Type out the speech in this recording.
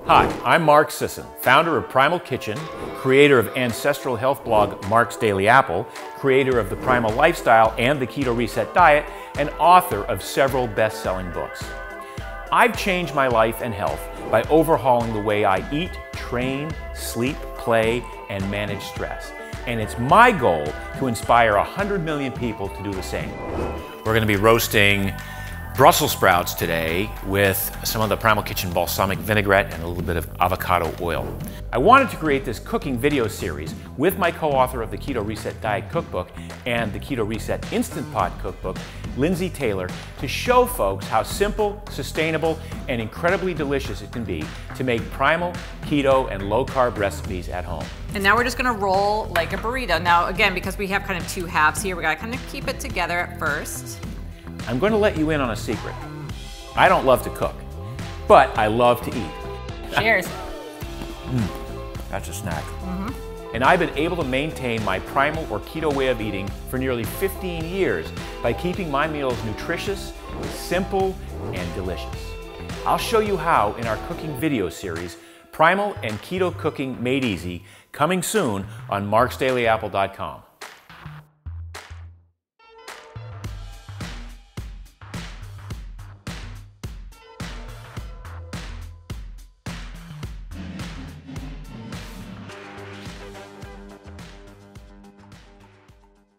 Hi, I'm Mark Sisson, founder of Primal Kitchen, creator of ancestral health blog Mark's Daily Apple, creator of the Primal Lifestyle and the Keto Reset Diet, and author of several best-selling books. I've changed my life and health by overhauling the way I eat, train, sleep, play, and manage stress. And it's my goal to inspire 100 million people to do the same. We're going to be roasting Brussels sprouts today with some of the Primal Kitchen balsamic vinaigrette and a little bit of avocado oil. I wanted to create this cooking video series with my co-author of the Keto Reset Diet cookbook and the Keto Reset Instant Pot cookbook, Lindsay Taylor, to show folks how simple, sustainable, and incredibly delicious it can be to make primal, keto, and low-carb recipes at home. And now we're just gonna roll like a burrito. Now again, because we have kind of two halves here, we gotta kind of keep it together at first. I'm going to let you in on a secret. I don't love to cook, but I love to eat. Cheers. That's a snack. And I've been able to maintain my primal or keto way of eating for nearly 15 years by keeping my meals nutritious, simple, and delicious. I'll show you how in our cooking video series, Primal and Keto Cooking Made Easy, coming soon on marksdailyapple.com.